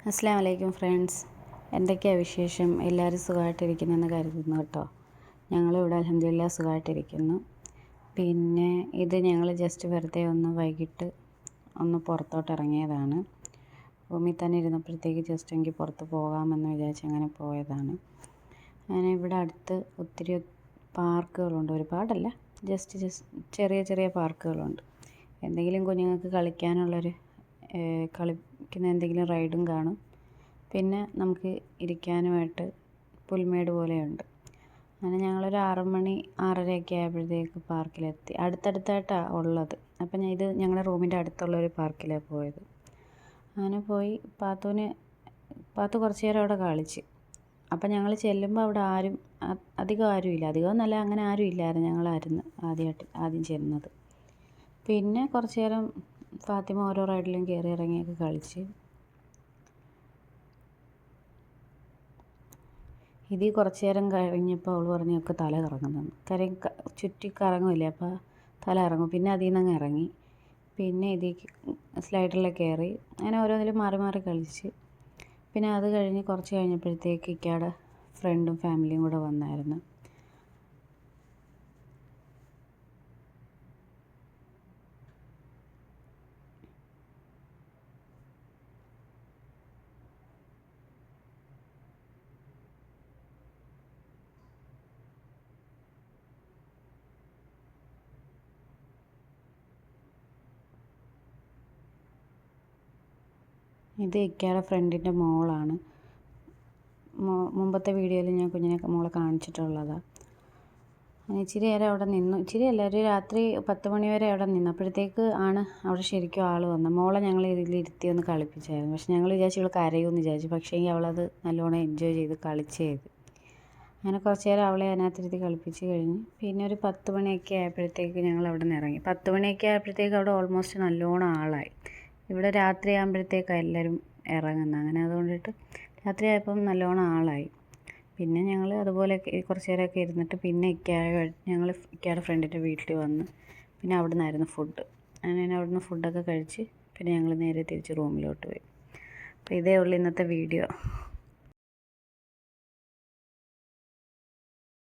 അസ്സലാമു അലൈക്കും ഫ്രണ്ട്സ്, എന്തൊക്കെയാണ് വിശേഷം? എല്ലാവരും സുഖമായിട്ടിരിക്കുന്നെന്ന് കരുതുന്നു കേട്ടോ. ഞങ്ങളിവിടെ അൽഹംദുലില്ലാ സുഖമായിട്ടിരിക്കുന്നു. പിന്നെ ഇത് ഞങ്ങൾ ജസ്റ്റ് വെറുതെ ഒന്ന് വൈകിട്ട് ഒന്ന് പുറത്തോട്ട് ഇറങ്ങിയതാണ്. റൂമിൽ തന്നെ ഇരുന്നപ്പോഴത്തേക്ക് ജസ്റ്റ് എനിക്ക് പുറത്ത് പോകാമെന്ന് വിചാരിച്ച് അങ്ങനെ പോയതാണ്. അങ്ങനെ ഇവിടെ അടുത്ത് ഒത്തിരി പാർക്കുകളുണ്ട്, ഒരുപാടല്ല, ജസ്റ്റ് ചെറിയ ചെറിയ പാർക്കുകളുണ്ട്. എന്തെങ്കിലും കുഞ്ഞുങ്ങൾക്ക് കളിക്കാനുള്ളൊരു കളിക്കുന്ന എന്തെങ്കിലും റൈഡും കാണും. പിന്നെ നമുക്ക് ഇരിക്കാനുമായിട്ട് പുൽമേട് പോലെയുണ്ട്. അങ്ങനെ ഞങ്ങളൊരു 6 മണി 6:30 ആയപ്പോഴത്തേക്ക് പാർക്കിലെത്തി. അടുത്തടുത്തായിട്ടാണ് ഉള്ളത്. അപ്പം ഇത് ഞങ്ങളുടെ റൂമിൻ്റെ അടുത്തുള്ളൊരു പാർക്കിലാണ് പോയത്. അങ്ങനെ പോയി പാത്തു കുറച്ച് നേരം അവിടെ കളിച്ച്. അപ്പം ഞങ്ങൾ ചെല്ലുമ്പോൾ അവിടെ അധികം ആരുമില്ല. അധികമൊന്നുമല്ല, അങ്ങനെ ആരും ഇല്ലായിരുന്നു. ഞങ്ങളായിരുന്നു ആദ്യം ചെന്നത്. പിന്നെ കുറച്ച് നേരം ഫാത്തിമ ഓരോ റൈഡിലും കയറി ഇറങ്ങിയൊക്കെ കളിച്ച്. ഇതിൽ കുറച്ച് നേരം കഴിഞ്ഞപ്പോൾ അവൾ പറഞ്ഞു ഒക്കെ തല കറങ്ങുന്നെന്ന്. ചുറ്റി കറങ്ങുമില്ലേ, അപ്പോൾ തല ഇറങ്ങും. പിന്നെ അതിൽ നിന്ന് അങ്ങ് ഇറങ്ങി. പിന്നെ സ്ലൈഡറിൽ കയറി. അങ്ങനെ ഓരോന്നിലും മാറി മാറി കളിച്ച്. പിന്നെ അത് കഴിഞ്ഞ് കുറച്ച് കഴിഞ്ഞപ്പോഴത്തേക്ക് ഇക്കയുടെ ഫ്രണ്ടും ഫാമിലിയും കൂടെ വന്നായിരുന്നു. ഇത് ഇക്കയുടെ ഫ്രണ്ടിൻ്റെ മോളാണ്. മുമ്പത്തെ വീഡിയോയിൽ ഞാൻ മോളെ കാണിച്ചിട്ടുള്ളതാണ്. ഇച്ചിരി നേരം അവിടെ നിന്നു. ഇച്ചിരിയല്ല, ഒരു രാത്രി 10 മണി വരെ അവിടെ നിന്നു. അപ്പോഴത്തേക്ക് അവിടെ ശരിക്കും ആൾ വന്നു. മോളെ ഞങ്ങൾ ഇതിലിരുത്തി ഒന്ന് കളിപ്പിച്ചായിരുന്നു. പക്ഷെ ഞങ്ങൾ വിചാരിച്ചു ഇവൾ കരയുമെന്ന് വിചാരിച്ചു. പക്ഷേ അവളത് നല്ലോണം എൻജോയ് ചെയ്ത് കളിച്ചത്. അങ്ങനെ കുറച്ച് നേരം അവളെ അതിനകത്തിരുത്തി കളിപ്പിച്ച് കഴിഞ്ഞ് പിന്നെ ഒരു 10 മണിയൊക്കെ ആയപ്പോഴത്തേക്ക് ഞങ്ങൾ അവിടെ നിന്ന് ഇറങ്ങി. 10 മണിയൊക്കെ ആയപ്പോഴത്തേക്ക് അവിടെ ഓൾമോസ്റ്റ് നല്ലോണം ആളായി. ഇവിടെ രാത്രി ആകുമ്പോഴത്തേക്കാണ് എല്ലാവരും ഇറങ്ങുന്നത്. അങ്ങനെ അതുകൊണ്ടിട്ട് രാത്രി ആയപ്പം നല്ലോണം ആളായി. പിന്നെ ഞങ്ങൾ അതുപോലെ കുറച്ച് നേരമൊക്കെ ഇരുന്നിട്ട് പിന്നെ ഞങ്ങൾ ഇക്കയുടെ ഫ്രണ്ടിൻ്റെ വീട്ടിൽ വന്ന് പിന്നെ അവിടെ നിന്നായിരുന്നു ഫുഡ്. അങ്ങനെ അവിടെ നിന്ന് ഫുഡൊക്കെ കഴിച്ച് പിന്നെ ഞങ്ങൾ നേരെ തിരിച്ച് റൂമിലോട്ട് പോയി. അപ്പോൾ ഇതേ ഉള്ളൂ ഇന്നത്തെ വീഡിയോ.